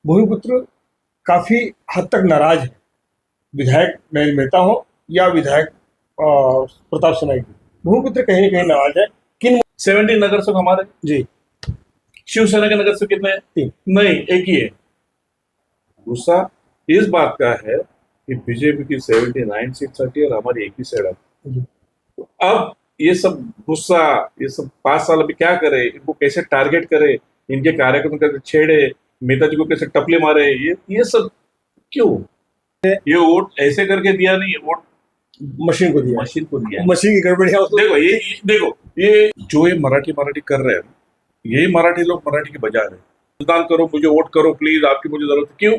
भूमिपुत्र काफी हद तक नाराज है, विधायक नरेंद्र मेहता हो या विधायक प्रताप सोनाई जी। भूमिपुत्र कहीं ना कहीं नाराज है। किन 70 नगर सेवक हमारे जी शिवसेना के नगर सेवक कितने हैं? 3 नहीं, एक ही है। गुस्सा इस बात का है कि बीजेपी की 79 सीट आती है और हमारी एक ही सीट आती है। अब ये सब गुस्सा, ये सब 5 साल अभी क्या करे, इनको कैसे टारगेट करे, इनके कार्यक्रम कैसे छेड़े, मेहता जी को कैसे टपले मारे, ये सब क्यों? ये वोट ऐसे करके दिया नहीं है, वोट मशीन को दिया, मशीन को दिया। मशीन की गड़बड़ी है। देखो ये जो ये मराठी कर रहे हैं, यही मराठी लोग मराठी के बजा रहे हैं। मतदान करो, मुझे वोट करो प्लीज, आपकी मुझे जरूरत है। क्यों?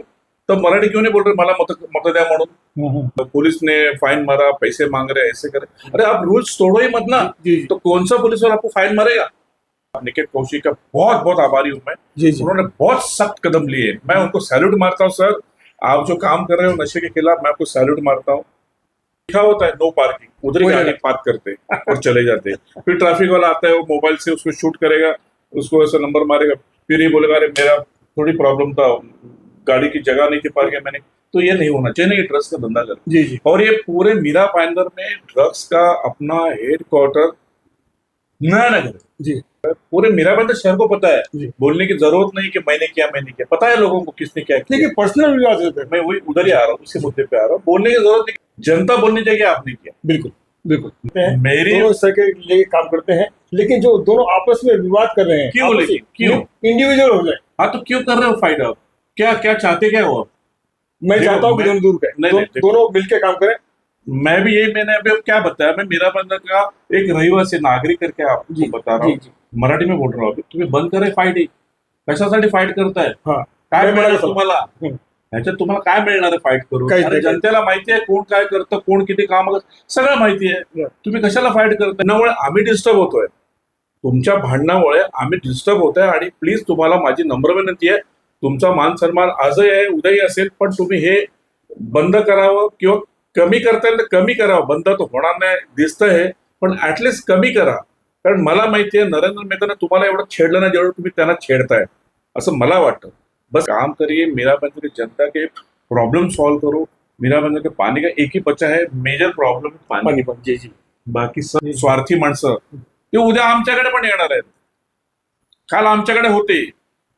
तब मराठी क्यों नहीं बोल रहे मला मत द्या म्हणून? तो पुलिस ने फाइन मारा, पैसे मांग रहे, ऐसे करे। अरे आप रूल्स तोड़ो ही मत ना। तो कौन सा पुलिस वाला आपको फाइन मारेगा? निकेत कौशिक का बहुत बहुत आभारी हूं मैं। उन्होंने बहुत सख्त कदम लिए, मैं उनको सैल्यूट मारता हूँ। सर, आप जो काम कर रहे हो नशे के खिलाफ, मैं आपको सैल्यूट मारता हूँ। लिखा होता है नो पार्किंग, उधर ही गाड़ी पार्क करते और चले जाते। फिर ट्रैफिक वाला आता है, वो मोबाइल से उसको शूट करेगा, उसको ऐसा नंबर मारेगा, फिर ये बोलेगा अरे मेरा थोड़ी प्रॉब्लम था, गाड़ी की जगह नहीं थी पार्क है मैंने। तो ये नहीं होना चाहिए ना, ये ड्रग्स का धंधा कर। और ये पूरे मीरा भाईंदर में ड्रग्स का अपना हेडक्वार्टर नगर जी। पूरे मीरा भाईंदर शहर को पता है, बोलने की जरूरत नहीं कि मैंने किया पता है लोगों को किसने क्या किया। लेकिन पर्सनल विवाद होता है, मैं वही उधर ही आ रहा हूँ, उसी मुद्दे पे आ रहा हूँ। बोलने की जरूरत नहीं, जनता बोलनी चाहिए आपने किया। बिल्कुल बिल्कुल, मेरी दोनों इस तरह के लिए काम करते हैं, लेकिन जो दोनों आपस में विवाद कर रहे हैं क्यों? क्यों इंडिविजुअल हो जाए? हाँ तो क्यों कर रहे हो फाइट? आप क्या चाहते क्या हो? मैं चाहता हूँ कि दोनों दूर करें, दोनों मिलकर काम करें। मैं भी यही, मैंने अभी क्या बताया, मैं मीरा भाईंदर का एक रहिवासी नागरिक करके आपको बता रहा हूँ। मराठी में बोल रहा हूँ, तुम्ही बंद करे फाईट. कशासाठी फाईट करताय? काय मिळणार तुम्हाला? ह्याच्यात तुम्हाला काय मिळणार आहे फाईट करून? अरे जनतेला माहिती आहे कोण काय करतं, कोण किती काम करतं, सगळं माहिती आहे. तुम्ही कशाला फाईट करताय? त्यामुळे आम्ही डिस्टर्ब होतोय, तुमच्या भांडणामुळे आम्ही डिस्टर्ब होतोय. आणि प्लीज तुम्हाला माझी नम्र विनंती आहे, तुमचा मान सन्मान आजही आहे उद्याही असेल, पण तुम्ही हे बंद करावं किंवा कमी करता येईल तर कमी करावं. बंद तर होणार नाही दिसतंय, पण ऍटलिस्ट कमी करा. कारण मला माहिती आहे नरेंद्र मेहताने तुम्हाला एवढं छेडलं ना जेवढं तुम्ही त्यांना छेडताय, असं मला वाटतं. बस काम करिए, मीरा भाईंदर की जनता के प्रॉब्लम सॉल्व करो. मीरा भाईंदर के पानी का एक ही बच्चा है, मेजर प्रॉब्लेम पाणी. जी. बाकी सब स्वार्थी माणसं ते उद्या आमच्याकडे पण येणार आहेत. काल आमच्याकडे होते,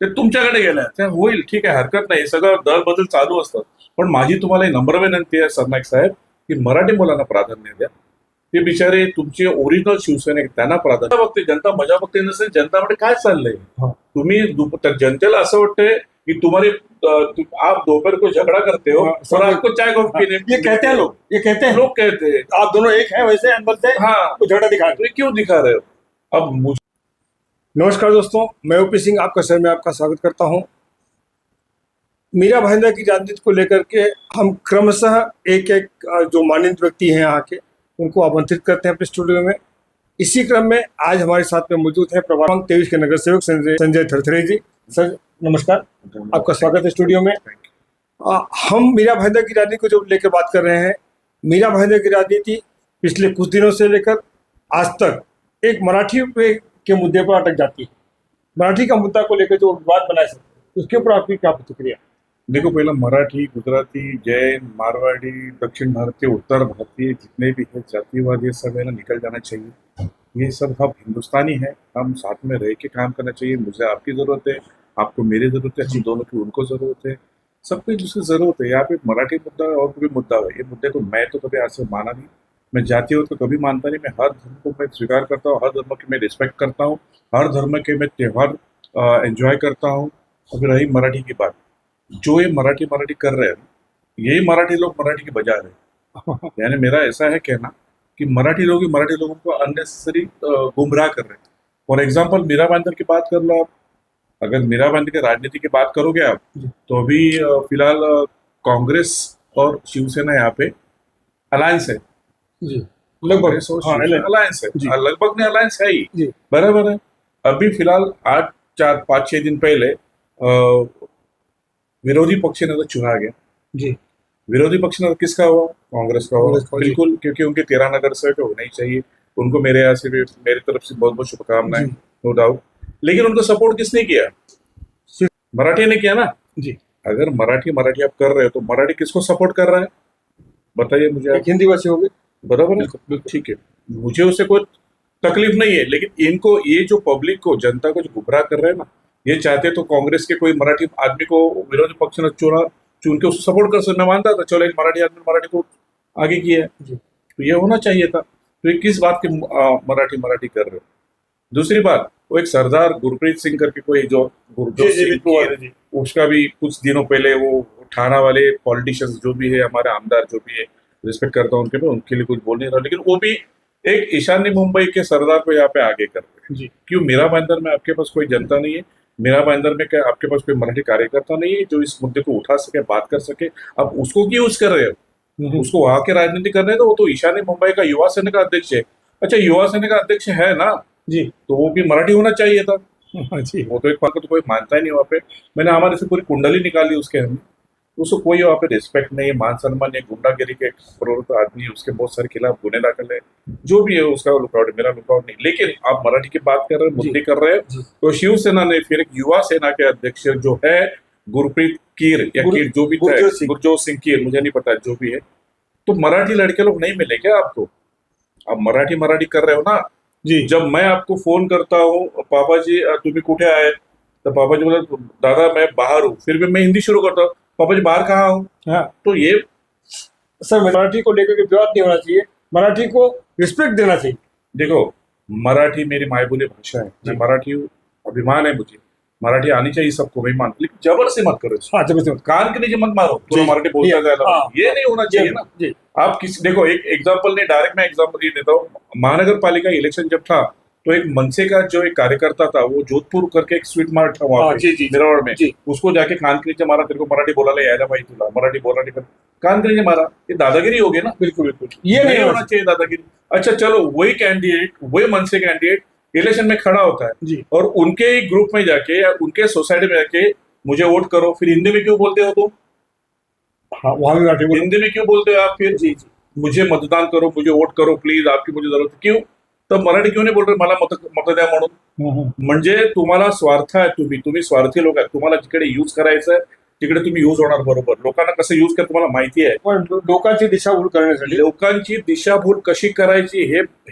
ते तुमच्याकडे गेल्या, ते होईल, ठीक आहे, हरकत नाही, सगळं दल बदल चालू असतं. पण माझी तुम्हाला नम्र विनंती आहे सरनाईक साहेब, की मराठी मुलांना प्राधान्य द्या. ते बिचारे तुमचे ओरिजिनल शिवसैनिक, त्यांना प्राधान्य बघते. जनता मजा बघते नसेल, जनतामध्ये काय चाललंय? तुम्ही जनतेला असं वाटतंय कि तुम्हारे आप दोपहर को झगड़ा करते हो और आपको चाय कॉफी पीने, ये कहते हैं लोग, लोग कहते हैं आप दोनों एक हैं, वैसे अंदर से हाँ झगड़ा दिखा रहे हो, क्यों दिखा रहे हो? अब मुझे नमस्कार दोस्तों, मैं ओपी सिंह आपका शहर में आपका स्वागत करता हूं। मीरा भाईंदर की राजनीति को लेकर के हम क्रमशः एक एक जो मानित व्यक्ति हैं यहाँ के, उनको आमंत्रित करते हैं अपने स्टूडियो में। इसी क्रम में आज हमारे साथ में मौजूद है प्रभाग 23 के नगर सेवक संजय थरथरे जी। सर नमस्कार, आपका स्वागत है स्टूडियो में। हम मीरा भाईंदर की राजनीति को जो लेकर बात कर रहे हैं, मीरा भाईंदर की राजनीति पिछले कुछ दिनों से लेकर आज तक एक मराठी के मुद्दे पर अटक जाती है। मराठी का मुद्दा को लेकर जो विवाद बनाए सकते, उसके ऊपर आपकी क्या प्रतिक्रिया? देखो, पहला मराठी, गुजराती, जैन, मारवाड़ी, दक्षिण भारतीय, उत्तर भारतीय, जितने भी है जातिवाद, ये सब है ना निकल जाना चाहिए। ये सब हम हिंदुस्तानी है, हम साथ में रह के काम करना चाहिए। मुझे आपकी जरूरत है, आपको मेरी जरूरत है, हम दोनों की उनको जरूरत है, सबको जिसकी जरूरत है। यहाँ पे मराठी मुद्दा और कोई मुद्दा है, ये मुद्दे को मैं तो कभी आज से माना नहीं, मैं जातिवाद को कभी मानता नहीं। मैं हर धर्म को मैं स्वीकार करता हूँ, हर धर्म की मैं रिस्पेक्ट करता हूँ, हर धर्म के मैं त्यौहार एंजॉय करता हूँ। अगर रही मराठी की बात, जो ये मराठी कर रहे हैं, यही मराठी लोग मराठी के बजा रहे हैं। यानी मेरा ऐसा है कहना कि मराठी लोग ही मराठी लोगों को अननेसेसरी गुमराह कर रहे हैं। फॉर एग्जाम्पल मीरा भाईंदर की बात कर लो आप, अगर मीरा भाईंदर की राजनीति की बात करोगे आप, तो अभी फिलहाल कांग्रेस और शिवसेना यहाँ पे अलायंस है, लगभग अलायंस है, लगभग नहीं अलायंस है ही, बराबर है। अभी फिलहाल 5-6 दिन पहले विरोधी पक्ष ने तो चुना गया जी। विरोधी पक्ष ने किसका हुआ? कांग्रेस का हुआ, बिल्कुल, क्योंकि उनके 13 नगर सेवक होने ही चाहिए। उनको मेरे यहाँ से भी, मेरी तरफ से बहुत बहुत शुभकामनाएं, नो डाउट। लेकिन उनको सपोर्ट किसने किया? मराठी ने किया ना जी। अगर मराठी मराठी आप कर रहे हो तो मराठी किसको सपोर्ट कर रहा है, बताइए मुझे आप। एक हिंदी भाषी हो गए। बराबर है, बिल्कुल बिल्कुल। ठीक है, मुझे उससे कोई तकलीफ नहीं है, लेकिन इनको ये जो पब्लिक को जनता को जो गुमराह कर रहे हैं ना, ये चाहते तो कांग्रेस के कोई मराठी आदमी को विरोधी पक्ष ने चुन के उसको सपोर्ट कर सकते, मैं मानता था चलो एक मराठी आदमी मराठी को आगे किया है, जी तो ये होना चाहिए था। तो ये किस बात के मराठी मराठी कर रहे हो। दूसरी बात, वो एक सरदार गुरप्रीत सिंह करके कोई जो गुरजोत जी सिंह बिल्कुल की, जी। उसका भी कुछ दिनों पहले वो ठाणा वाले पॉलिटिशियंस जो भी है, हमारे आमदार जो भी है, रिस्पेक्ट करता हूँ उनके, मैं उनके लिए कुछ बोल नहीं रहा, लेकिन वो भी एक ईशान्य मुंबई के सरदार को यहाँ पे आगे कर रहे हैं। जी क्यों, मीरा भाईंदर में आपके पास कोई जनता नहीं है, मीरा भाईंदर में क्या आपके पास कोई मराठी कार्यकर्ता नहीं है जो इस मुद्दे को उठा सके, बात कर सके, आप उसको क्यों यूज कर रहे हो, उसको वहां के राजनीति कर रहे हैं, तो वो तो ईशान्य मुंबई का युवा सेना का अध्यक्ष है। अच्छा, युवा सेना का अध्यक्ष है ना, जी तो वो भी मराठी होना चाहिए था। हाँ जी। वो तो एक बात को तो कोई मानता ही नहीं वहाँ पे। मैंने हमारे से पूरी कुंडली निकाली उसके, हमने उसको कोई वहाँ पे रिस्पेक्ट नहीं है, मान सम्मान नहीं, गुंडागिरी के एक प्रवृत्त आदमी है, उसके बहुत सारे खिलाफ गुने दाखिल है, जो भी है उसका लुकआउट है, मेरा लुकआउट नहीं। लेकिन आप मराठी की बात कर रहे हैं, जी मुद्दे कर रहे हैं, जी। तो शिवसेना ने फिर एक युवा सेना के अध्यक्ष जो है गुरप्रीत कीर या कीर जो भी था, गुरजोत सिंह कीर, मुझे नहीं पता जो भी है, तो मराठी लड़के लोग नहीं मिले क्या आपको, आप मराठी मराठी कर रहे हो ना। जी जब मैं आपको फोन करता हूँ, पापा जी तुम्हें कुठे आए, तो पापा जी बोले दादा मैं बाहर हूँ, फिर भी मैं हिंदी शुरू करता हूँ, पापा जी बाहर कहाँ हूँ। हाँ तो ये सर, मराठी को लेकर के विवाद नहीं होना चाहिए, मराठी को रिस्पेक्ट देना चाहिए। देखो, मराठी मेरी मायबोली भाषा है, मैं मराठी हूँ, अभिमान है मुझे, मराठी आनी चाहिए सबको, मैं मान, लेकिन जबर से मत करो इसको। हाँ जब कान के नीचे मत मारो, पूरा जी, मराठी बोलता ये- जाएगा, हाँ, ये नहीं होना चाहिए ना। जी आप किसी, देखो एक एग्जांपल नहीं, डायरेक्ट मैं एग्जांपल ये देता हूँ, महानगर पालिका इलेक्शन जब था, तो एक मनसे का जो एक कार्यकर्ता था, वो जोधपुर करके एक स्वीट मार्ट था वहां हाँ पे जी जी मिरावड़ में, जी। उसको जाके कान के नीचे मारा, तेरे को मराठी बोला यायला भाई, तुला मराठी बोलना नहीं कर, कान के नीचे मारा, ये दादागिरी हो गई ना, बिल्कुल बिल्कुल, ये नहीं होना चाहिए दादागिरी। अच्छा चलो, वही कैंडिडेट, वही मनसे कैंडिडेट इलेक्शन में खड़ा होता है जी। और उनके ही ग्रुप में जाके या उनके सोसाइटी में जाके मुझे वोट करो, फिर हिंदी में क्यों बोलते हो तुम, हाँ वहां भी मराठी बोलो। हिंदी में क्यों बोलते हो आप फिर, जी जी मुझे मतदान करो, मुझे वोट करो प्लीज, आपकी मुझे जरूरत है, क्यों, तब मराठी क्यों नाही बोल रहे मला मत द्या म्हणून। म्हणजे तुम्हाला स्वार्थ आहे, तुम्ही स्वार्थी लोक आहेत, तुम्हाला जिकडे यूज करायचं आहे तिकडे तुम्ही यूज होणार, बरोबर, लोकांना कसं यूज कर तुम्हाला माहिती आहे, पण लोकांची दिशाभूल करण्यासाठी लोकांची दिशाभूल कशी करायची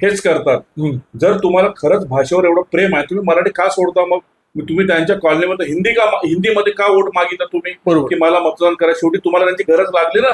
हेच करतात। हम्म, जर तुम्हाला खरंच भाषेवर एवढं प्रेम आहे, तुम्ही मराठी का सोडता मग तुम्ही त्यांच्या कॉलनीमध्ये हिंदीमध्ये का वोट मागितला तुम्ही, बरोबर। की मला मतदान करा, शेवटी तुम्हाला त्यांची गरज लागली ना,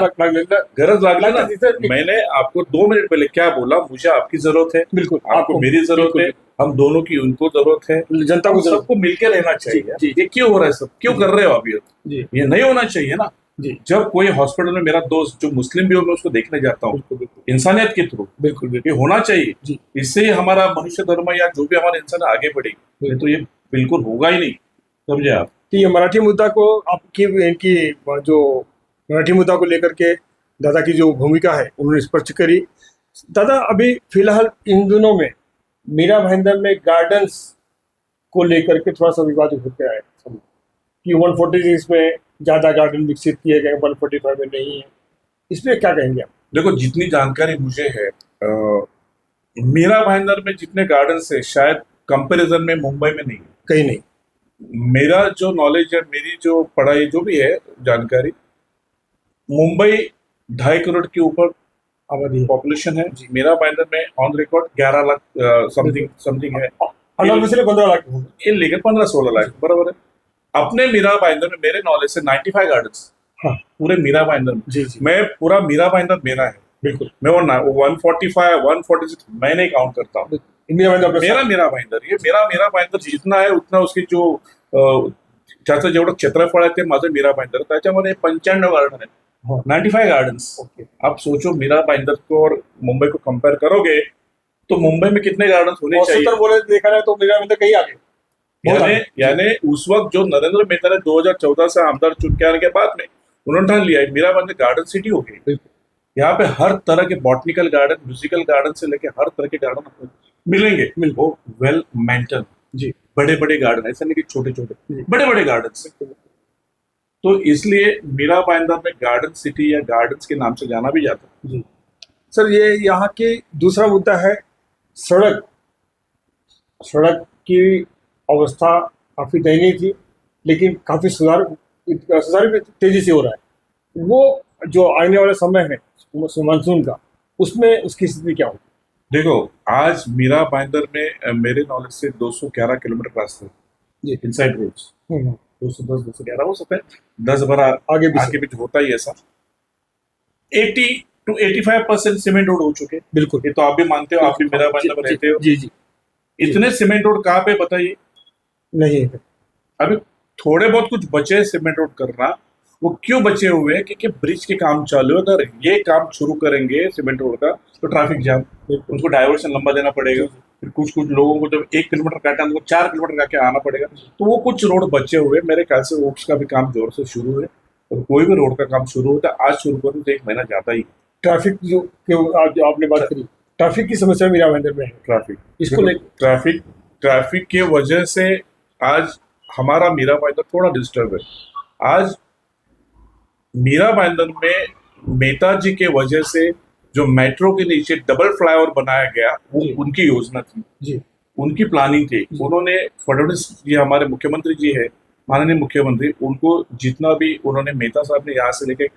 गरज लागली ना। बिल्कुल मैंने आपको 2 मिनट पहले क्या बोला, मुझे आपकी जरूरत है, आपको मेरी जरूरत है, हम दोनों की उनको जरूरत है, जनता को जरूरत सबको मिलकर रहना चाहिए। जी, जी। ये क्यों हो रहा है, सब क्यों कर रहे हो आप जी ये नहीं होना चाहिए ना। जी जब कोई हॉस्पिटल में मेरा दोस्त जो मुस्लिम भी हो, मैं उसको देखने जाता हूँ बिल्कुल बिल्कुल इंसानियत के थ्रू, बिल्कुल बिल्कुल ये होना चाहिए। जी। इससे ही हमारा मनुष्य धर्म या जो भी हमारा इंसान आगे बढ़ेगी, नहीं तो ये बिल्कुल होगा ही नहीं, समझे आप। तो ये मराठी मुद्दा को आपकी इनकी जो मराठी मुद्दा को लेकर के दादा की जो भूमिका है उन्होंने स्पष्ट करी। दादा अभी फिलहाल इन दिनों में मीरा भाईंदर में गार्डन्स को लेकर के थोड़ा सा विवाद उभर के आया कि 146 में ज़्यादा गार्डन विकसित किए गए, 145 में नहीं है, इसमें क्या कहेंगे आप। देखो, जितनी जानकारी मुझे है, मीरा भाईंदर में जितने गार्डन है शायद कंपैरिजन में मुंबई में नहीं है, कहीं नहीं। मेरा जो नॉलेज है, मेरी जो पढ़ाई जो भी है जानकारी, मुंबई 2.5 करोड़ के ऊपर आबादी पॉपुलेशन है, मेरा भाईंदर में ऑन रिकॉर्ड 11 लाख समथिंग है, पिछले 15 लाख होंगे। ये लेकर 15-16 लाख बराबर है। अपने मीरा भाईंदर में मेरे नॉलेज से 95 गार्डन हाँ पूरे मीरा भाईंदर में, जी जी मैं पूरा मीरा भाईंदर मेरा है, बिल्कुल। मैं वो 145 146 मैं नहीं काउंट करता हूँ, मीरा भाईंदर मेरा भाईंदर, ये मेरा भाईंदर जितना आहे उतना उसकी जो त्याचं जेवढं क्षेत्रफळ आहे ते माझं मीरा भाईंदर, त्याच्यामध्ये 95 गार्डन है, 95 गार्डन्स। आप सोचो मीरा भाईंदर को और मुंबई को कंपेयर करोगे तो मुंबई में कितने गार्डन होने चाहिए, बोले देखा जाए तो मीरा भाईंदर कहीं आगे। यानी उस वक्त जो नरेंद्र मेहता ने 2014 से आमदार चुन के आने के बाद में उन्होंने ठान लिया मीरा भाईंदर गार्डन सिटी हो गई। यहाँ पे हर तरह के बॉटनिकल गार्डन, म्यूजिकल गार्डन से लेके हर तरह के गार्डन आपको मिलेंगे, वो वेल मेंटेन, जी, बड़े बड़े गार्डन, ऐसा नहीं कि छोटे छोटे, बड़े बड़े गार्डन। तो इसलिए मीरा भाईंदर में गार्डन सिटी या गार्डन्स के नाम से जाना भी जाता है। जी सर, ये यहाँ की दूसरा मुद्दा है सड़क। सड़क की अवस्था काफी दयनीय थी, लेकिन काफी सुधार सारी तेजी से हो रहा है, वो जो आने वाला समय है मानसून का, उसमें उसकी स्थिति क्या होगी? देखो, आज मीरा भाईंदर में मेरे नॉलेज से 211 किलोमीटर रास्ता है जी। Inside roads. हम्म, 210 211 हो सकता है, 10 12 आगे भी आगे पीछे होता ही ऐसा। 80 to 85% सीमेंट रोड हो चुके हैं। बिल्कुल। ये तो आप भी मानते हो, आप भी मीरा भाईंदर में रहते हो। जी जी। इतने सीमेंट रोड कहाँ पे बताइए? नहीं है। अभी थोड़े बहुत कुछ बचे हैं सीमेंट रोड करना। वो क्यों बचे हुए हैं? क्योंकि ब्रिज के काम चालू है। अगर ये काम शुरू करेंगे सीमेंट रोड का तो ट्रैफिक जाम, उनको डाइवर्शन लंबा देना पड़ेगा। फिर कुछ कुछ लोगों को जब 1 किलोमीटर काटा उनको 4 किलोमीटर का के आना पड़ेगा। तो वो कुछ रोड बचे हुए, मेरे ख्याल से रोड्स का भी काम जोर से शुरू है। और कोई भी रोड का काम शुरू होता है, आज शुरू करूँ तो 1 महीना जाता ही। ट्रैफिक जो आपने बात करी, ट्रैफिक की समस्या मीरा भाईंदर में है। ट्रैफिक इसको लेकर ट्रैफिक के वजह से आज हमारा मीरा भाईंदर थोड़ा डिस्टर्ब है। आज मीरा भाईंदर में नेताजी के वजह से जो मेट्रो के नीचे डबल फ्लाईओवर बनाया गया, वो जी। उनकी योजना थी जी। उनकी प्लानिंग थी। उन्होंने फडणवीस जी, हमारे मुख्यमंत्री जी है, माननीय मुख्यमंत्री, उनको जितना भी उन्होंने मेहता साहब ने यहाँ से लेके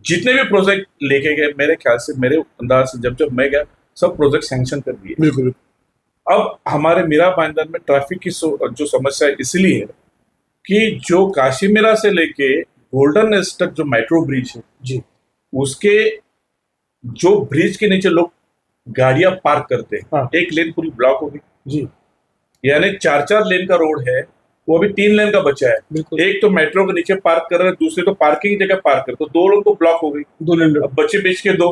जितने भी प्रोजेक्ट लेके गए, मेरे ख्याल से, मेरे अंदाज से, जब जब मैं गया सब प्रोजेक्ट सैंक्शन कर दिए। बिल्कुल। अब हमारे मीरा भाईंदर में ट्रैफिक की जो समस्या है इसलिए है कि जो काशीमीरा से लेके गोल्डन नेस्ट तक जो मेट्रो ब्रिज है, जी। उसके जो ब्रिज के नीचे लोग गाड़ियां पार्क करते हैं, हाँ। एक लेन पूरी ब्लॉक हो गई। जी। यानी 4 4 लेन का रोड है, वो अभी 3 लेन का बचा है। बिल्कुल। एक तो मेट्रो के नीचे पार्क कर रहे हैं, दूसरे तो पार्किंग की जगह पार्क कर, तो 2 लोग तो ब्लॉक हो गई। 2 लेन। अब बच्चे बीच के 2।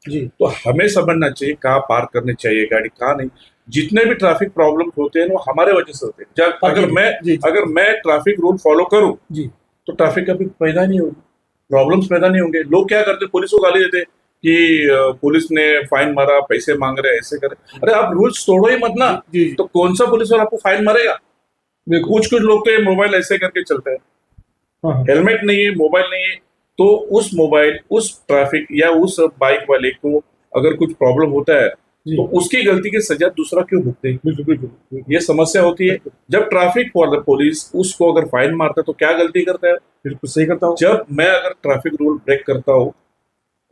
जी। तो हमें समझना चाहिए कहाँ पार्क करने चाहिए गाड़ी, कहाँ नहीं। जितने भी ट्रैफिक प्रॉब्लम होते हैं वो हमारे वजह से होते हैं। अगर मैं ट्रैफिक रूल फॉलो करूं जी, तो ट्रैफिक कभी पैदा नहीं होगी, प्रॉब्लम्स पैदा नहीं होंगे। लोग क्या करते हैं, पुलिस को गाली देते हैं कि पुलिस ने फाइन मारा, पैसे मांग रहे, ऐसे करे। अरे आप रूल्स तोड़ो ही मत ना। जी, जी। तो कौन सा पुलिस वाला आपको फाइन मारेगा? कुछ कुछ लोग तो ये मोबाइल ऐसे करके चलते हैं, हाँ। हेलमेट नहीं है, मोबाइल नहीं है, तो उस मोबाइल, उस ट्रैफिक या उस बाइक वाले को अगर कुछ प्रॉब्लम होता है तो उसकी गलती की सजा दूसरा क्यों भुगते? बिल्कुल बिल्कुल। ये समस्या होती है। जब ट्रैफिक पुलिस उसको अगर फाइन मारता है तो क्या गलती करता है? बिल्कुल सही करता हूँ। जब मैं अगर ट्रैफिक रूल ब्रेक करता हूँ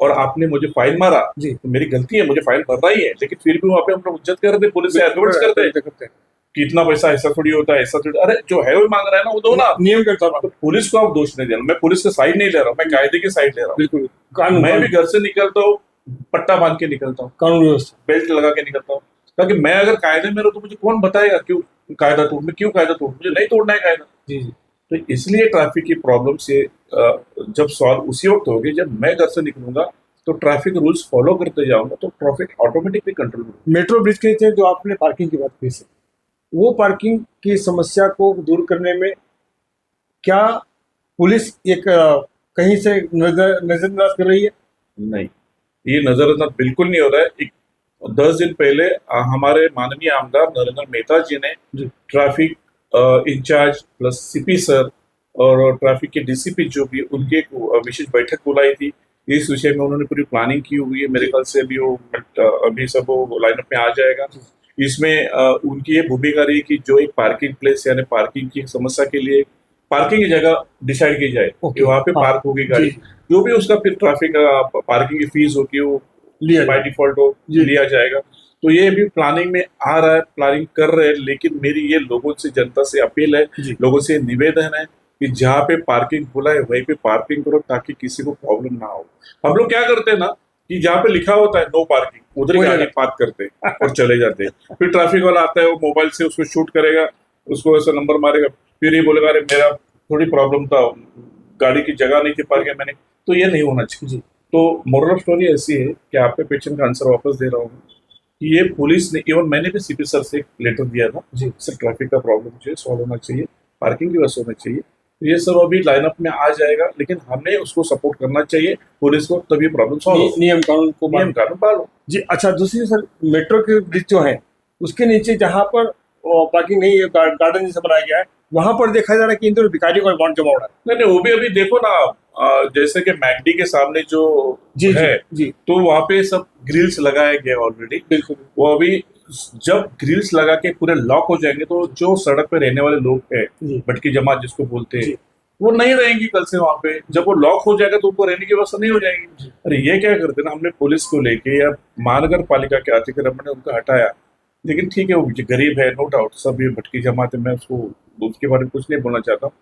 और आपने मुझे फाइन मारा, जी। तो मेरी गलती है, मुझे फाइन भरना ही है, लेकिन फिर भी वहां पे हम लोग इज्जत करते, पुलिस से एडवर्ट्स करते हैं कि इतना पैसा ऐसा थोड़ी होता है, ऐसा थोड़ी। अरे जो है वो मांग रहा है ना, वो दो ना। नियम करता हूँ। तो पुलिस को आप दोष नहीं देना, मैं पुलिस का साइड नहीं ले रहा हूँ, मैं कायदे की साइड ले रहा हूँ। बिल्कुल। कानून, मैं भी घर से निकलता हूँ, पट्टा बांध के निकलता हूँ, कानून व्यवस्था, बेल्ट लगा के निकलता हूँ, ताकि मैं अगर कायदे में रहूँ तो मुझे कौन बताएगा क्यों कायदा तोड़, मैं क्यों कायदा तोड़, मुझे नहीं तोड़ना है कायदा। जी जी। तो इसलिए ट्रैफिक की प्रॉब्लम से जब सॉल्व उसी वक्त होगी जब मैं घर से निकलूंगा, तो ट्रैफिक रूल्स फॉलो करते जाऊंगा, तो ट्रैफिक ऑटोमेटिकली कंट्रोल होगा। मेट्रो ब्रिज के नीचे जो आपने पार्किंग की बात की सर, वो पार्किंग की समस्या को दूर करने में क्या पुलिस एक कहीं से नजरअंदाज कर रही है? नहीं, ये नजरअंदाज बिल्कुल नहीं हो रहा है। 10 दिन पहले हमारे माननीय आमदार नरेंद्र मेहता जी ने traffic incharge plus CP sir और ट्रैफिक के डीसीपी जो भी, उनकी एक विशेष बैठक बुलाई थी। इस विषय में उन्होंने पूरी प्लानिंग की हुई है। मेरे ख्याल से अभी सब वो लाइनअप में आ जाएगा। इसमें उनकी ये भूमिका रही कि जो एक पार्किंग प्लेस यानी पार्किंग की समस्या के लिए पार्किंग की जगह डिसाइड की जाए कि वहाँ पे पार्क होगी गाड़ी, जो भी उसका फिर ट्रैफिक पार्किंग की फीस होगी वो बाय डिफॉल्ट लिया जाएगा। तो ये भी प्लानिंग में आ रहा है, प्लानिंग कर रहे हैं। लेकिन मेरी ये लोगों से, जनता से अपील है, लोगों से निवेदन है कि जहाँ पे पार्किंग खुला है वहीं पे पार्किंग करो, ताकि किसी को प्रॉब्लम ना हो। हम लोग क्या करते हैं ना कि जहाँ पे लिखा होता है नो पार्किंग, उधर गाड़ी पार्क करते हैं और चले जाते हैं। फिर ट्रैफिक वाला आता है, वो मोबाइल से उसको शूट करेगा, उसको ऐसा नंबर मारेगा, फिर ये बोलेगा अरे मेरा थोड़ी प्रॉब्लम था, गाड़ी की जगह नहीं थी पार्क मैंने। तो ये नहीं होना चाहिए। तो मोरल ऑफ स्टोरी ऐसी है कि आपके क्वेश्चन का आंसर वापस दे रहा हूँ कि ये पुलिस ने, इवन मैंने भी सीपी सर से एक लेटर दिया था जी, सर ट्रैफिक का प्रॉब्लम जो है सॉल्व होना चाहिए, पार्किंग की व्यवस्था होना चाहिए। तो ये सब अभी लाइनअप में आ जाएगा, लेकिन हमें उसको सपोर्ट करना चाहिए पुलिस को, तभी प्रॉब्लम सॉल्व हो। नियम कानून पालो जी। अच्छा, दूसरी सर, मेट्रो के ब्रिज जो है उसके नीचे जहाँ पर पार्किंग नहीं है, गार्डन जैसा बनाया गया है, वहां पर देखा जा रहा है कि इन दोनों भिखारियों का अमाउंट जमा हो रहा है। नहीं, वो भी अभी देखो ना, जैसे कि मैकडी के सामने जो है जी, तो वहां पे सब ग्रिल्स लगाए गए ऑलरेडी। बिल्कुल। वो अभी जब ग्रिल्स लगा के पूरे लॉक हो जाएंगे तो जो सड़क पे रहने वाले लोग हैं, भटकी जमात जिसको बोलते हैं, वो नहीं रहेंगी कल से वहां पे। जब वो लॉक हो जाएगा तो उनको रहने की व्यवस्था नहीं हो जाएगी। अरे ये क्या करते ना, हमने पुलिस को लेके या महानगर पालिका के अतिक्रमण ने उनको हटाया, लेकिन ठीक है वो गरीब है, नो डाउट, सब ये भटकी जमात है, मैं उसके बारे में कुछ नहीं बोलना चाहता हूँ,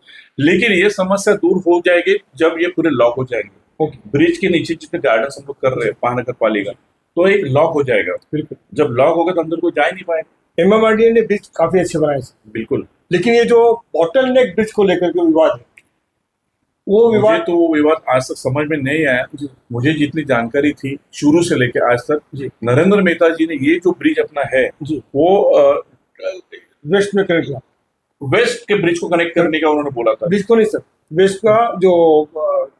लेकिन ये समस्या दूर हो जाएगी जब ये पूरे लॉक हो जाएंगे। ओके, ब्रिज के नीचे जितने गार्डन हम लोग कर रहे हैं महानगर पालिका, तो एक लॉक हो जाएगा। बिल्कुल। जब लॉक होगा तो अंदर कोई जा ही नहीं पाएगा। एमएमआरडीए ने ब्रिज काफी अच्छे बनाए थे, बिल्कुल। लेकिन ये जो बॉटल नेक ब्रिज को लेकर के विवाद है, वो मुझे विवाद तो वो विवाद आज तक समझ में नहीं आया। जी मुझे जितनी जानकारी थी शुरू से लेकर आज तक, जी नरेंद्र मेहता जी ने ये जो ब्रिज अपना है जी वो वेस्ट में कनेक्ट हुआ। वेस्ट के ब्रिज को कनेक्ट करने का उन्होंने बोला था। ब्रिज को नहीं सर, वेस्ट का जो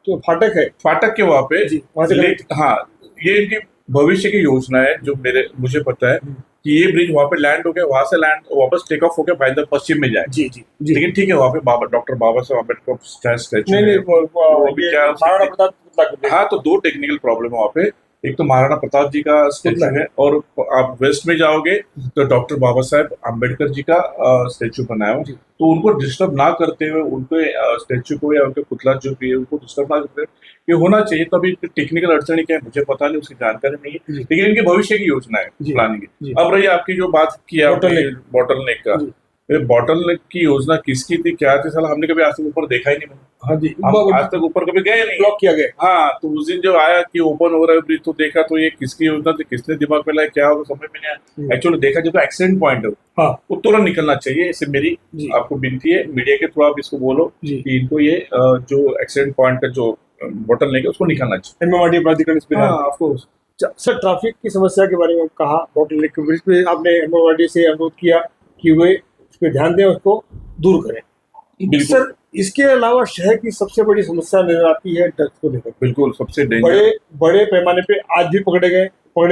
फाटक है, फाटक के वहां पे। जी, वहां से हाँ, ये इनकी भविष्य की योजना है जो मुझे पता है कि ये ब्रिज वहां पे लैंड हो गया, वहां से लैंड वापस टेक ऑफ होकर भाईंदर पश्चिम में जाए। जी जी जी। लेकिन ठीक है, वहां पे डॉक्टर बाबा साहब अम्बेडकर स्टैचू नहीं नहीं है। वो अभी ये क्या महाराणा प्रताप पुतला कर दिया। हाँ, तो दो टेक्निकल प्रॉब्लम है वहाँ पे। एक तो महाराणा प्रताप जी का स्टैचू पुतला है, और आप वेस्ट में जाओगे तो डॉक्टर बाबा साहेब अम्बेडकर जी का स्टैचू बनाया हुआ। जी। तो उनको डिस्टर्ब ना करते हुए, उनके स्टैचू को या उनके पुतला जो भी है उनको डिस्टर्ब ना करते हुए ये होना चाहिए। तो अभी टेक्निकल अड़चन क्या है मुझे पता नहीं, उसकी जानकारी नहीं है, जी। लेकिन इनके भविष्य की योजना है, जी। प्लानिंग जी। है। अब रही आपकी जो बात किया बॉटल नेक का, जी। बॉटल नेक की योजना किसकी थी, क्या थी, साला हमने कभी आज तक ऊपर देखा ही नहीं। हाँ जी, हम आज तक ऊपर कभी गए नहीं। ब्लॉक किया गया। हाँ, तो उस दिन जब आया कि ओपन हो रहा है ब्रिज, तो देखा तो ये किसकी योजना थी, किसने दिमाग में लाया, क्या होगा समझ में नहीं आया। एक्चुअली देखा जब एक्सीडेंट पॉइंट है हाँ, वो तुरंत निकलना चाहिए। इससे मेरी जी। आपको विनती है, मीडिया के थ्रू आप इसको बोलो जी। कि इनको ये जो एक्सीडेंट पॉइंट का जो बटन लेके उसको निकालना चाहिए। एमएमआरडीए प्राधिकरण इस पे ध्यान हाँ, दें। Of course. सर, ट्रैफिक की समस्या के बारे में कहा, बॉटल नेक ब्रिज पे आपने एमएमआरडीए से अनुरोध किया कि वे इस पे ध्यान दें, उसको दूर करें। बिल्कुल। सर, इसके अलावा शहर की सबसे बड़ी समस्या नजर आती है ड्रग्स को लेकर। बिल्कुल, सबसे डेंजर। बड़े बड़े पैमाने पे आज भी पकड़े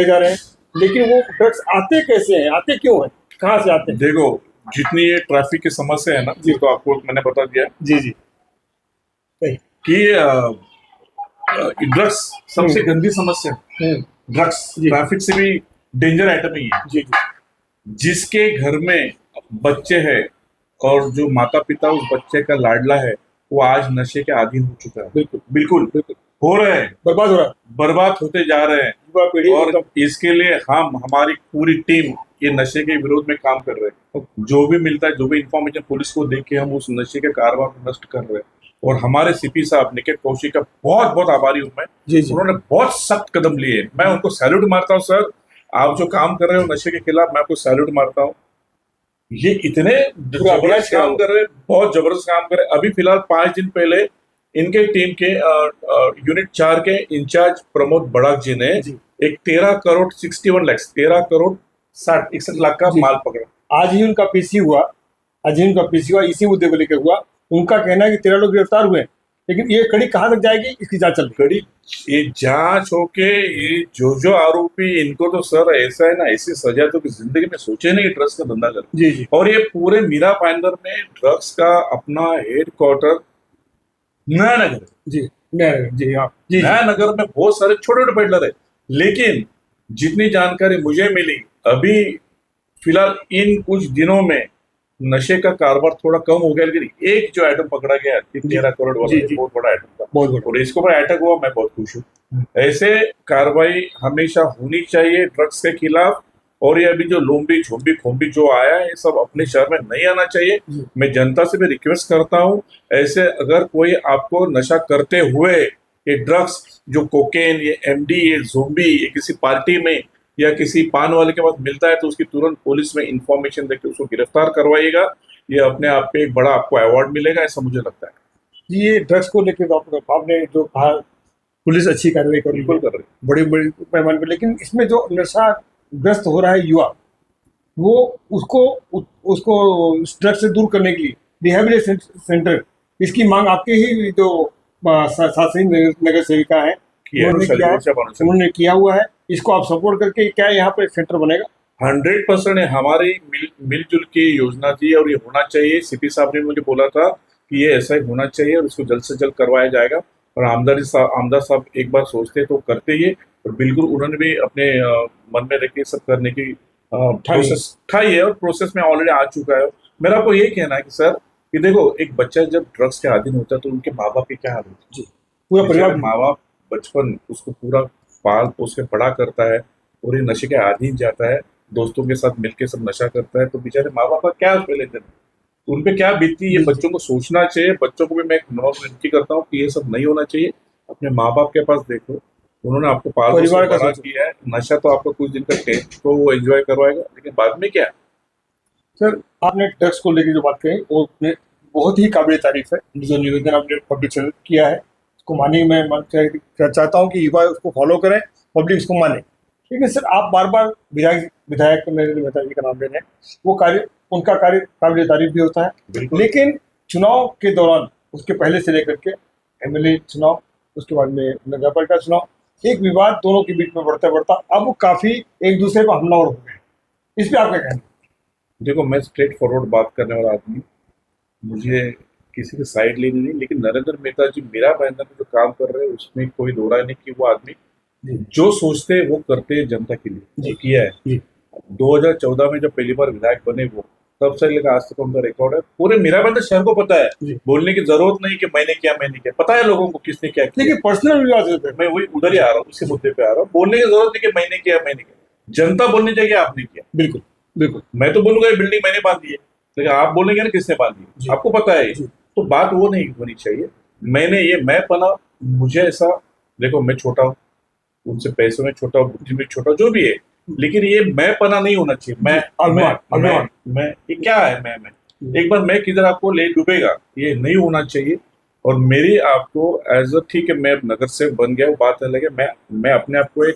जा रहे हैं, लेकिन वो ड्रग्स आते कैसे हैं, आते क्यों हैं, कहाँ से आते हैं? देखो, जितनी ये ट्रैफिक की समस्या है ना, जी। तो आपको मैंने बता दिया जी जी सही। कि ड्रग्स सबसे गंदी समस्या है। ड्रग्स जी। ट्रैफिक से भी डेंजर आइटम ही है। जी जी जिसके घर में बच्चे हैं और जो माता पिता उस बच्चे का लाडला है, वो आज नशे के आदीन हो चुका है। बिल्कुल बिल्कुल बिल्कुल हो रहे हैं, बर्बाद हो रहा है बर्बाद होते जा रहे हैं। युवा पीढ़ी। और इसके लिए हमारी पूरी टीम ये नशे के विरोध में काम कर रहे हैं। जो भी मिलता है, जो भी इंफॉर्मेशन पुलिस को देख के हम उस नशे के कारोबार को नष्ट कर रहे हैं। और हमारे सीपी साहब निकेत कौशिक का बहुत बहुत आभारी हूं मैं। जी जी उन्होंने बहुत सख्त कदम लिए, मैं उनको सैल्यूट मारता हूँ। सर, आप जो काम कर रहे हो नशे के खिलाफ, मैं आपको सैल्यूट मारता हूँ। ये इतने जबरदस्त काम कर रहे हैं, बहुत जबरदस्त काम कर रहे हैं। अभी फिलहाल 5 दिन पहले इनके टीम के यूनिट 4 के इंचार्ज प्रमोद बड़ाक जी ने जी। एक 13 करोड़ 61 लाख 13 करोड़ 61 लाख का जी। माल पकड़ा। आज ही उनका पीसी हुआ, इसी मुद्दे को लेकर हुआ। उनका कहना है कि 13 लोग गिरफ्तार हुए हैं, लेकिन ये कड़ी कहाँ तक जाएगी, इसकी जांच चल रही है। कड़ी ये जांच होके ये जो आरोपी, इनको तो सर ऐसा है ना, ऐसी सजा तो कि जिंदगी में सोचे नहीं ड्रग्स का धंधा कर। जी जी और ये पूरे मीरा भाईंदर में ड्रग्स का अपना हेडक्वार्टर नयानगर। जी जी हाँ जी जी नयानगर में बहुत सारे छोटे छोटे पेडलर है, लेकिन जितनी जानकारी मुझे मिली अभी फिलहाल इन कुछ दिनों में नशे का कारोबार थोड़ा कम हो गया, लेकिन एक जो आइटम पकड़ा गया 13 करोड़ वाला, जी, ये जी। बहुत बड़ा आइटम था। बहुत बड़ा। और इसके ऊपर अटैक हुआ, मैं बहुत खुश हूँ। ऐसे कार्रवाई हमेशा होनी चाहिए ड्रग्स के खिलाफ। और ये अभी जो लोम्बी झोंबी खोम्बी जो आया है, ये सब अपने शहर में नहीं आना चाहिए। जी। मैं जनता से भी रिक्वेस्ट करता हूँ, ऐसे अगर कोई आपको नशा करते हुए ये ड्रग्स जो कोकेन, ये एमडी, ये जोम्बी, ये किसी पार्टी में या किसी पान वाले के पास मिलता है, तो उसकी तुरंत पुलिस में इंफॉर्मेशन देकर उसको गिरफ्तार करवाइएगा। ये अपने आप पे एक बड़ा आपको अवार्ड मिलेगा, ऐसा मुझे लगता है। जी, ये ड्रग्स को लेकर तो आपने जो कहा, पुलिस अच्छी कार्रवाई कर रही बिल्कुल है कर रहे बड़ी बड़ी पैमाने पर, लेकिन इसमें जो नशाग्रस्त हो रहा है युवा, वो उसको ड्रग्स से दूर करने के लिए रिहैबिलिटेशन सेंटर, इसकी मांग आपके ही जो शासकीय नगर सेविका है उन्होंने किया हुआ है। इसको आप सपोर्ट करके क्या यहाँ पे सेंटर बनेगा? 100% हमारी मिलजुल की योजना थी और ये होना चाहिए। सीपी साहब ने मुझे बोला था कि ये ऐसा ही होना चाहिए और इसको जल्द से जल्द करवाया जाएगा। और आमदार साहब एक बार सोचते तो करते ही, और बिल्कुल उन्होंने भी अपने मन में रख के सब करने की प्रोसेस उठाई है, और प्रोसेस में ऑलरेडी आ चुका है। मेरा आपको ये कहना है कि सर, कि देखो एक बच्चा जब ड्रग्स के अधीन होता है तो उनके माँ बाप की क्या हाल होती जी, पूरा है। परिवार माँ बाप बचपन उसको पूरा पाल पोस के बड़ा करता है और ये नशे के अधीन जाता है, दोस्तों के साथ मिलके सब नशा करता है, तो बेचारे माँ बाप का क्या उस पे लेते हैं, उन पे क्या बीतती है, ये बिल्कुल। बच्चों को सोचना चाहिए। बच्चों को भी मैं एक विनती करता हूँ कि ये सब नहीं होना चाहिए। अपने माँ बाप के पास देखो, उन्होंने आपको पाल पोस परिवार के का बड़ा सोचो। किया है। नशा तो आपको कुछ दिन तक टेस्ट को वो एंजॉय करवाएगा, लेकिन बाद में क्या। सर, आपने ड्रग्स को लेकर जो बात कही वो अपने बहुत ही काबिल तारीफ है। जो निवेदन आपने पब्लिक से किया है उसको मानिए। मैं चाहता हूँ कि युवा उसको फॉलो करें, पब्लिक उसको माने। लेकिन सर, आप बार बार विधायक विधायक नरेंद्र मेहता जी का नाम ले रहे हैं। वो कार्य, उनका कार्य काबिल तारीफ भी होता है, बिल्कुल। लेकिन चुनाव के दौरान, उसके पहले से लेकर के एमएलए चुनाव, उसके बाद में नगर पालिका चुनाव, एक विवाद दोनों के बीच में बढ़ता बढ़ता अब वो काफी एक दूसरे पर हमलावर हो गए। इस पे आपका कहना है? देखो, मैं स्ट्रेट फॉरवर्ड बात करने वाला आदमी, मुझे किसी की साइड लेनी नहीं, लेकिन नरेंद्र मेहता जी मेरा भाईंदर में जो काम कर रहे हैं उसमें कोई दो राय नहीं कि वो आदमी जी जो सोचते हैं वो करते हैं जनता के लिए, जी जो किया है। जी 2014 में जब पहली बार विधायक बने वो, तब से लेकर आज तक उनका रिकॉर्ड है। पूरे मीरा भाईंदर शहर को पता है, जी। बोलने की जरूरत नहीं कि मैंने किया, पता है लोगों को किसने क्या किया। देखिए, पर्सनल विवाद होते हैं। मैं वही उधर ही आ रहा हूँ, उसी मुद्दे पे आ रहा हूँ। बोलने की जरूरत नहीं कि मैंने किया। जनता बोलनी चाहिए आपने किया। बिल्कुल बिल्कुल। मैं तो बोलूंगा ये बिल्डिंग मैंने बांधी है, लेकिन आप बोलेंगे ना किसने बांधी जी। है, आपको पता है ये। जी तो बात वो नहीं होनी चाहिए। मैं पना, मुझे ऐसा, देखो मैं छोटा हूँ, उनसे पैसों में छोटा हूँ, बुद्धि में छोटा हूँ, जो भी है, लेकिन ये मैं पना नहीं होना चाहिए। जी, अभिमान अभिमान। मैं ये क्या है, मैं एक बार मैं किधर आपको ले डूबेगा, ये नहीं होना चाहिए। और मेरी आपको एज अ, ठीक है मैं नगर सेवक बन गया, वो बात अलग है। मैं अपने आप को एक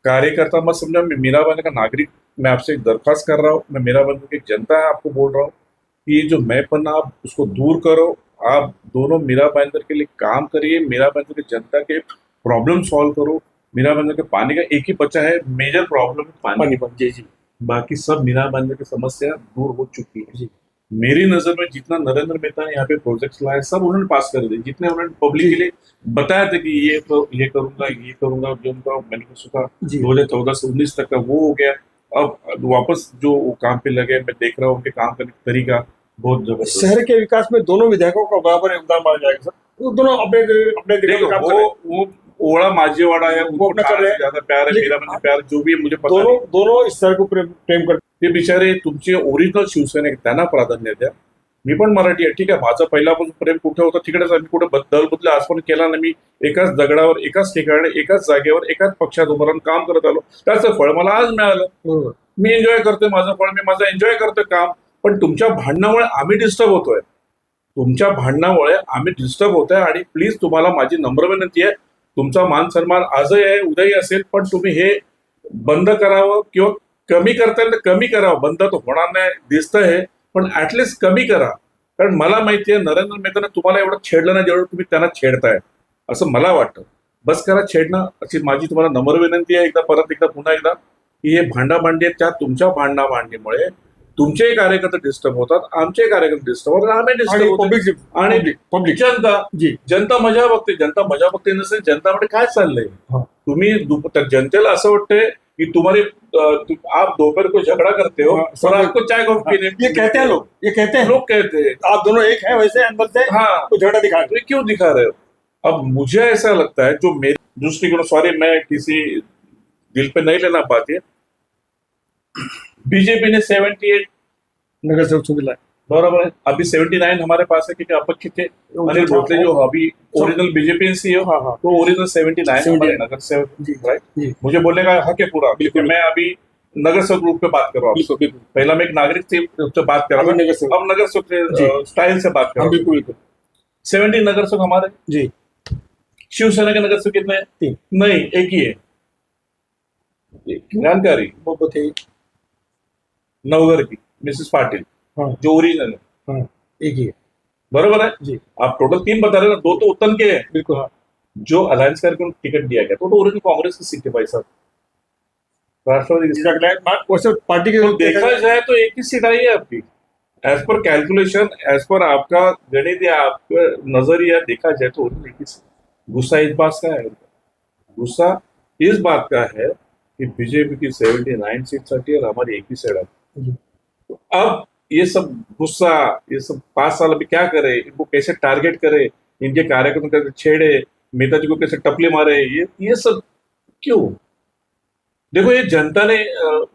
कार्यकर्ता मत समझा, मैं मीरा बंदर का नागरिक। मैं आपसे एक दरख्वास्त कर रहा हूँ, मैं मीरा बंदर की एक जनता है, आपको बोल रहा हूँ कि ये जो मैंपन आप उसको दूर करो। आप दोनों मीरा बंदर के लिए काम करिए, मीरा बंदर की जनता के प्रॉब्लम सॉल्व करो। मीरा बंदर के पानी का एक ही बचा है मेजर प्रॉब्लम, पानी। पानी पानी। जी जी बाकी सब मीरा बंदर की समस्या दूर हो चुकी है। जी मेरी नजर में जितना नरेंद्र मेहता ने यहाँ पे प्रोजेक्ट्स लाए सब उन्होंने पास कर दिए, जितने उन्होंने पब्लिक जी के लिए बताया था कि ये करूंगा, जो उनका मैनिफेस्टो था जी 2014 से 19 तक का, वो हो गया। अब वापस जो वो काम पे लगे, मैं देख रहा हूँ उनके काम करने का तरीका बहुत जबरदस्त। शहर के विकास में दोनों विधायकों का बराबर योगदान माना जाएगा सर। वो दोनों अपने अपने दिशा देखो में काम कर रहे हैं। वो ओड़ा माझीवाड़ा है, वो उनको अपना कर ठाणे रहे से हैं, ज्यादा प्यार है, लेकिन मेरा बंदर प्यार जो भी है मुझे पता दोनों नहीं। दोनों इस शहर को प्रेम करते ते बिचारे तुमचे ओरिजिनल शिवसैनिक त्यांना प्राधान्य द्या। मी पण मराठी आहे, ठीक आहे, माझा पहिल्यापासून प्रेम कुठे होतं तिकडेच आहे. मी कुठे बदल बदल आज पण केला नाही. मी एकाच दगडावर, एकाच ठिकाणी, एकाच जागेवर, एकाच पक्षात उभं राहून काम करत आलो, त्याचं फळ मला आज मिळालं. हैं। मी एन्जॉय करतोय माझं फळ, मी माझं एन्जॉय करतोय काम. पण तुमच्या भांडणामुळे आम्ही डिस्टर्ब होतोय, तुमच्या भांडणामुळे आम्ही डिस्टर्ब होतोय. आणि प्लीज तुम्हाला माझी नम्र विनंती आहे, तुमचा मान सन्मान आजही आहे उद्याही असेल, पण तुम्ही हे बंद करावं किंवा कमी करता येईल तर कमी करावं. बंद तर होणार नाही दिसतंय हे, पण ऍटलिस्ट कमी करा. कारण मला माहितीये नरेंद्र मेहताने तुम्हाला एवढं छेडलं नाही जेवढं तुम्ही त्यांना छेडताय, असं मला वाटतं. बस करा छेडणं, अशी माझी तुम्हाला नम्र विनंती आहे. पुन्हा एकदा की हे भांडाभांडी आहेत, त्या तुमच्या भांडणाभांडणीमुळे तुमचे कार्यकर्ते डिस्टर्ब होतात, आमचे कार्यकर्ते डिस्टर्ब होतात, आम्ही डिस्टर्ब होतो. पब्लिक आणि पब्लिक जनता जी जनता मजा बघते. जनता मजा बघते नसेल, जनतामध्ये काय चाललंय. हाँ। तुम्ही त्या जनतेला असं वाटतंय की आप दोपहर को झगड़ा करते हो हाँ, और आपको चाय कॉफी पीने, ये कहते हैं लोग, ये कहते हैं लोग कहते हैं आप दोनों एक हैं, वैसे अंदर से हाँ, तो झगड़ा दिखा तो ये क्यों दिखा रहे हो. अब मुझे ऐसा लगता है, जो मेरे दृष्टिकोण, सॉरी मैं किसी दिल पे नहीं लेना पाती है, बीजेपी ने 78 नगर सेवक चुन लाए। बराबर है, अभी 79 हमारे पास है क्योंकि अपक्ष थे. अनिल भोसले जो अभी ओरिजिनल बीजेपी से हो, हाँ हाँ तो ओरिजिनल 79 हमारे 79 नगर सेवक, जी राइट. जी मुझे बोलने का हक है पूरा, क्योंकि बिल्कुल। मैं अभी नगर सेवक ग्रुप पे बात कर रहा हूँ. बिल्कुल बिल्कुल। पहला मैं एक नागरिक से उससे बात कर रहा अभी था, नगर सेवक अब नगर सेवक जी। के स्टाइल से बात कर हाँ रहा हूँ. बिल्कुल बिल्कुल 70 नगर सेवक हमारे. जी। शिवसेना के नगर सेवक कितने हैं? 3 नहीं, एक ही है. जानकारी बहुत ही। नवगर की मिसेस पाटिल, हाँ जो ओरिजिनल है. हाँ एक ही है बरोबर है. जी आप टोटल 3 बता रहे हो ना, 2 तो उत्तन के हैं. बिल्कुल। हाँ जो अलायंस करके उनको टिकट दिया गया तो ओरिजिनल कांग्रेस की सीट है भाई साहब, राष्ट्रवादी की सीट. वैसे पार्टी के तो देखा जाए तो एक ही सीट आई है आपकी. As per calculation, as per आपका गणित या आपका नजरिया देखा जाए तो ओरिजिनल एक ही सीट. गुस्सा इस बात का है, गुस्सा इस बात का है कि बीजेपी की 79 सीट आती है और हमारी एक ही सीट आती है. जी। तो अब ये सब गुस्सा, ये सब 5 साल अभी क्या करे, इनको कैसे टारगेट करे, इनके कार्यक्रम कैसे छेड़े, नेताजी को कैसे टपले मारे, ये सब क्यों? देखो ये जनता ने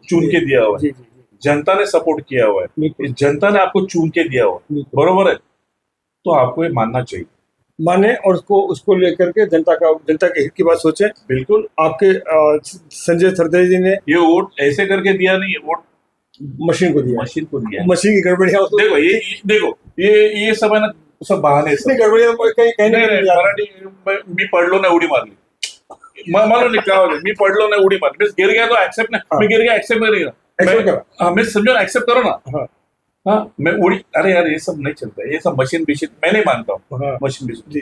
चुन के दिया हुआ है, जी जी जी जनता ने सपोर्ट किया हुआ है, बिल्कुल इस जनता ने आपको चुन के दिया हुआ है, बिल्कुल। बरोबर है? तो आपको ये मानना चाहिए। माने और उसको लेकर के जनता के हित की बात सोचे। बिल्कुल। आपके संजय सरदेव जी ने ये वोट ऐसे करके दिया नहीं है, वोट मशीन को दिया है। मशीन को दिया है। मशीन की गड़बड़ियां तो देखो देखो ये सब है ना, सब बहाने सब. इतनी गड़बड़ियां कहीं कहीं नाही नहीं नाही, मराठी मी पडलो नाही उडी मारली. मला नाही काय होतं, मी पडलो नाही उडी मारली, मी गिर गया तो एक्सेप्ट नाही, हाँ. मी गिर गया एक्सेप्ट नहीं करेगा. Accept करो. हाँ, मैं समझो ना, एक्सेप्ट करो ना. हाँ हाँ, मैं उड़ी, अरे यार ये सब नहीं चलता है, ये सब मशीन बिशीन मैं नहीं मानता हूँ, हाँ मशीन बिशीन. जी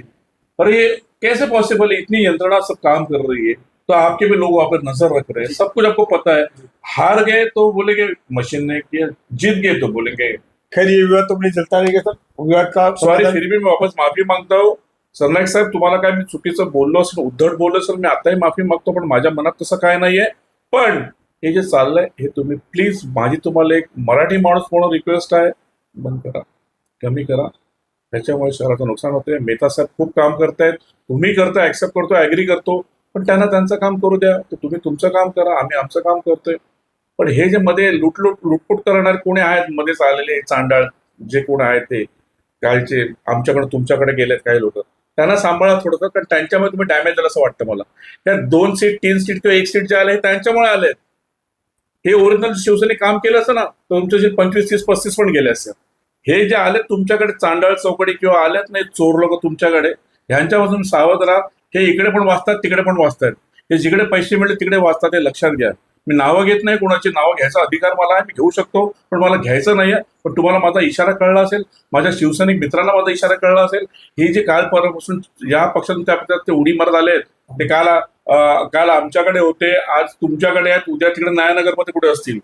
पर ये कैसे पॉसिबल है? इतनी यंत्रणा सब काम कर रही है, तो आपके भी लोग वहां पर नजर रख रहे हैं, सब कुछ आपको पता है. हार गए तो बोलेंगे मशीन ने किया, जीत गए तो बोलेंगे खैर ये विवाद तो अपने चलता रहेगा सर, विवाद का सॉरी. समाधान- फिर भी मैं वापस माफी मागता हूँ. सरनाईक साहेब, तुम्हाला काय मी चुकीचं बोललो असेल, उद्धट बोललो असेल, मी आताही माफी मागतो, पण माझ्या मनात तसं काय नाहीये. पण हे जे चाललंय हे तुम्ही प्लीज, माझी तुम्हाला एक मराठी माणूस म्हणून रिक्वेस्ट आहे, बंद करा, कमी करा. त्याच्यामुळे शहराचं नुकसान होतंय. मेहता साहेब खूप काम करतायत, तुम्ही करताय, ऍक्सेप्ट करतो, ऍग्री करतो, पण त्यांना त्यांचं काम करू द्या. तर तुम्ही तुमचं काम करा, आम्ही आमचं काम करतोय. पण हे जे मध्ये लुटपुट करणारे कोणी आहेत, मध्येच आलेले चांडाळ जे कोण आहेत, ते कालचे आमच्याकडे तुमच्याकडे गेलेत काही लोक, त्यांना सांभाळा थोडंसं, कारण त्यांच्यामुळे तुम्ही डॅमेज झालं असं वाटतं मला. त्या 2 सीट 3 सीट किंवा 1 सीट जे आले हे त्यांच्यामुळे आले. हे ओरिजिनल शिवसेने काम केलं असं ना, तर तुमचे जे 25, 30, 35 पण गेले असते. हे जे आले तुमच्याकडे चांडाळ चौकडी किंवा आलेत नाही चोर लोक तुमच्याकडे, ह्यांच्यापासून सावध राहा. हे इकडे पण वाचतात, तिकडे पण वाचतात. हे जिकडे पैसे मिळले तिकडे वाचतात, हे लक्षात घ्या. मी नावं घेत नाही, कोणाची नावं घ्यायचा अधिकार मला आहे, मी घेऊ शकतो, पण मला घ्यायचं नाहीये. पण तुम्हाला माझा इशारा कळला असेल, माझ्या शिवसैनिक मित्रांना माझा इशारा कळला असेल. हे जे काल परवापासून या पक्षातून त्या पक्षात ते उडी मारत आलेत, ते काल आमच्याकडे होते, आज तुमच्याकडे आहेत, उद्या तिकडे नयानगरमध्ये कुठे असतील,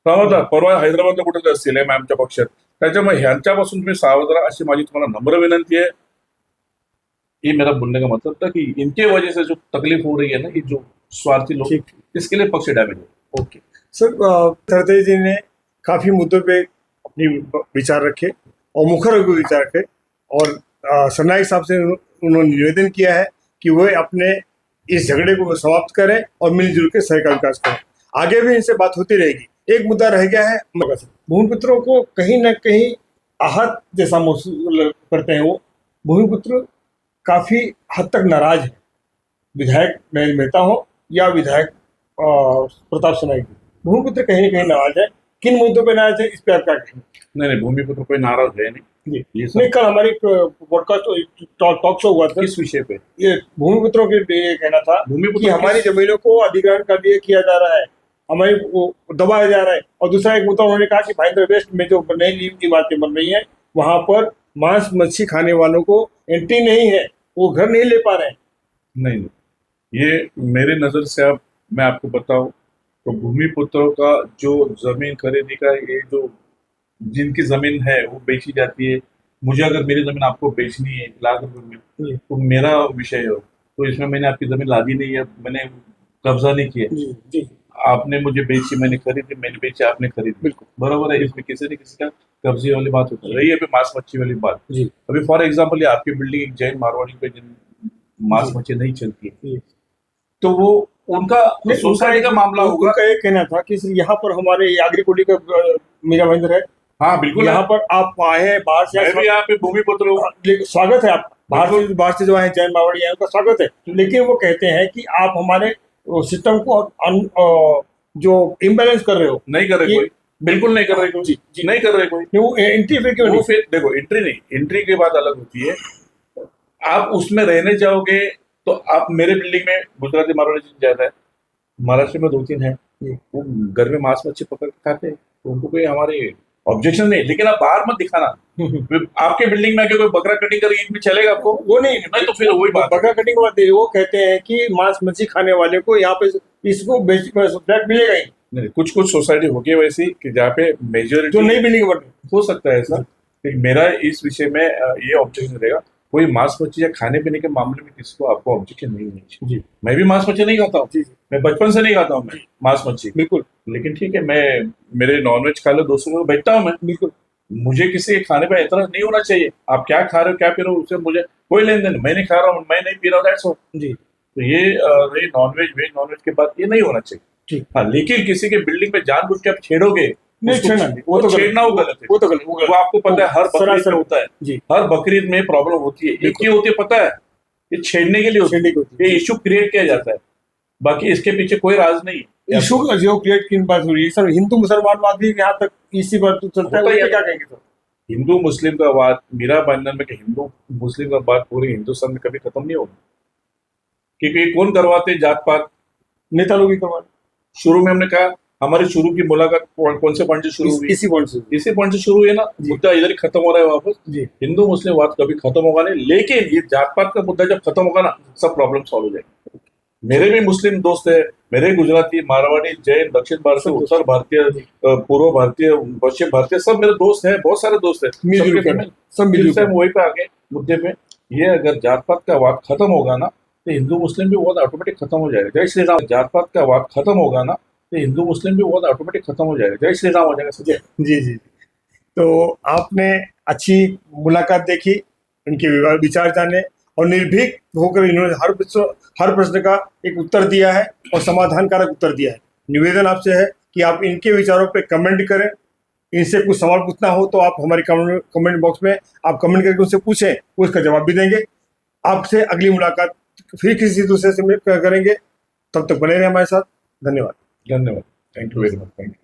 समजलं, परवा हैदराबादला कुठे असतील हे आमच्या पक्षात. त्याच्यामुळे ह्यांच्यापासून तुम्ही सावध राहा, अशी माझी तुम्हाला नम्र विनंती है. ये मेरा बोलने का मतलब था कि इनके वजह से जो तकलीफ हो रही है ना, ये जो स्वार्थी लोग, ठीक इसके लिए पक्ष डैमेज है. ओके सर, सरदेव जी ने काफी मुद्दों पे अपनी विचार रखे और मुखर होकर विचार रखे, और सरनाईक साहब से उन्होंने निवेदन किया है कि वह अपने इस झगड़े को समाप्त करें और मिलजुल के शहर का विकास करें. आगे भी इनसे बात होती रहेगी. एक मुद्दा रह गया है, भूमिपुत्रों को कहीं ना कहीं आहत जैसा महसूस करते हैं. वो भूमिपुत्र काफी हद तक नाराज है, विधायक नरेंद्र मेहता हो या विधायक प्रताप सरनाईक. भूमिपुत्र कहीं ना कहीं नाराज है. किन मुद्दों पे नाराज है, इस पे आप क्या कहेंगे? नहीं नहीं, भूमिपुत्र कोई नाराज है नहीं. जी ये सब नहीं, कल हमारी पॉडकास्ट टॉक शो हुआ था, किस विषय पे? ये भूमिपुत्रों के लिए ये कहना था भूमिपुत्र कि हमारी किस- जमीनों को अधिग्रहण कर दिया किया जा रहा है, हमारी वो दबाया जा रहा है. और दूसरा एक मुद्दा उन्होंने कहा कि भाईंदर वेस्ट में जो नई इमारतें बन रही हैं, वहां पर मांस मच्छी खाने वालों को एंट्री नहीं है, वो घर नहीं ले पा रहे हैं. नहीं, ये मेरे नजर से, अब मैं आपको बताऊं तो भूमिपुत्रों का जो जमीन खरीदी का, ये जो जिनकी जमीन है वो बेची जाती है. मुझे अगर मेरी जमीन आपको बेचनी है 1 लाख रुपए में, तो मेरा विषय हो, तो इसमें मैंने आपकी जमीन लादी नहीं है, मैंने कब्जा नहीं किया. जी जी आपने मुझे बेची, मैंने खरीदी, मैंने बेची, आपने खरीदी, बिल्कुल. बराबर है. इसमें किसी न किसी का कब्जे वाली बात होती है. रही है अभी मांस मच्छी वाली बात. जी अभी फॉर एग्जाम्पल, ये आपकी बिल्डिंग एक जैन मारवाड़ी पे जिन मांस जी. मच्छी नहीं चलती है, जी. तो वो उनका सोसाइटी का मामला होगा. उनका ये कहना था कि यहाँ पर हमारे आगरीकोटी का मीरा भाईंदर है, हाँ बिल्कुल. यहाँ पर आप आए हैं बाहर से, मैं भी यहाँ पे भूमिपुत्र हूँ. स्वागत है. आप बाहर से जो आए जैन मावड़ी है, उनका स्वागत है. लेकिन वो कहते हैं कि आप हमारे सिस्टम को जो इम्बैलेंस कर रहे हो. नहीं कर रहे ये- कोई, बिल्कुल नहीं कर रहे कोई. जी, जी. नहीं कर रहे कोई. वो एंट्री फिर क्यों वो नहीं? फिर देखो, एंट्री नहीं, एंट्री की बात अलग होती है. आप उसमें रहने जाओगे तो आप मेरे बिल्डिंग में गुजराती मारवाड़ी ज्यादा है, महाराष्ट्र में 2-3 है, वो घर में मांस मच्छी पकड़ के खाते हैं, तो उनको कोई हमारे ऑब्जेक्शन नहीं. लेकिन आप बाहर मत दिखाना. आपके बिल्डिंग में आके कोई बकरा कटिंग कर ईद में चलेगा आपको? वो नहीं नहीं, तो फिर वही बात. बकरा कटिंग बात है. वो कहते हैं कि मांस मच्छी खाने वाले को यहाँ पे इसको फ्लैट मिलेगा ही नहीं, कुछ कुछ सोसाइटी होगी वैसी कि जहाँ पे मेजोरिटी जो नई बिल्डिंग बन रही. हो सकता है ऐसा. लेकिन मेरा इस विषय में ये ऑब्जेक्शन रहेगा. कोई मांस मच्छी या खाने पीने के मामले में किसी को आपको ऑब्जेक्शन नहीं होनी चाहिए। जी मैं भी मांस मच्छी नहीं खाता हूँ, जी जी मैं बचपन से नहीं खाता हूँ मैं जी। मांस मच्छी। बिल्कुल लेकिन ठीक है, मैं मेरे नॉनवेज खा लो दोस्तों को बैठता हूँ मैं, बिल्कुल मुझे किसी के खाने पर एतराज नहीं होना चाहिए। आप क्या खा रहे हो क्या पी रहे हो उससे मुझे कोई लेन देन नहीं। मैं नहीं खा रहा हूँ, मैं नहीं पी रहा हूँ, दैट्स ऑल। जी तो ये रही नॉनवेज वेज नॉनवेज के बाद ये नहीं होना चाहिए। ठीक। हाँ, लेकिन किसी के बिल्डिंग पे जानबूझ के आप छेड़ोगे, नहीं उसको छेड़ना नहीं, वो तो छेड़ना वो गलत है। वो तो गलत, वो वो गलत। आपको पता है हर बकरीद सरासर में होता है, जी हर बकरीद में प्रॉब्लम होती है। एक बिल्कुल। ही होती है पता है, ये छेड़ने के लिए होती छेड़ने की होती है, है ये इशू क्रिएट किया जाता है। बाकी इसके पीछे कोई राज नहीं है। इशू जो क्रिएट की बात हो रही है सर, हिंदू मुसलमान वाद भी यहाँ तक इसी बात तो चलता है, होता ही उसमें है। क्या कहेंगे सर? हिंदू मुस्लिम का वाद, मेरा मानना में कि हिंदू मुस्लिम का बात पूरे हिंदुस्तान में कभी खत्म नहीं होगा। क्योंकि ये कौन करवाते हैं जात पात? नेता लोग ही करवा शुरू में हमने कहा हमारी शुरू की मुलाकात कौन से पॉइंट से शुरू हुई? इसी पॉइंट से इसी पॉइंट से शुरू हुई है ना। जी। मुद्दा इधर ही खत्म हो रहा है वापस। जी हिंदू मुस्लिम वाद कभी खत्म होगा नहीं, लेकिन ये जात पात का मुद्दा जब खत्म होगा ना, सब प्रॉब्लम सॉल्व हो जाएगी। मेरे भी मुस्लिम दोस्त है, मेरे गुजराती, मारवाड़ी, जैन, दक्षिण भारतीय, सब उत्तर भारतीय, पूर्व भारतीय, पश्चिम भारतीय, सब मेरे दोस्त हैं, बहुत सारे दोस्त हैं। मिलजुल सबके कर में सब मिलजुल फिर से हम कर वही पे आगे मुद्दे पे, ये अगर जात पात का वाद खत्म होगा ना तो हिंदू मुस्लिम भी वाद ऑटोमेटिक खत्म हो जाएगा। जय श्री राम। जात पात का वाद खत्म होगा ना तो हिंदू मुस्लिम भी वाद ऑटोमेटिक खत्म हो जाएगा। जय श्री राम हो जाएगा सच। जी जी। तो आपने अच्छी मुलाकात देखी, उनके विचार जाने और निर्भीक होकर इन्होंने हर प्रश्न का एक उत्तर दिया है और समाधानकारक उत्तर दिया है। निवेदन आपसे है कि आप इनके विचारों पे कमेंट करें, इनसे कुछ सवाल पूछना हो तो आप हमारे कमेंट बॉक्स में आप कमेंट करके उनसे पूछें, वो उसका जवाब भी देंगे। आपसे अगली मुलाकात फिर किसी दूसरे से करेंगे, तब तक बने रहे हमारे साथ। धन्यवाद। धन्यवाद। Thank you very much. Thank you.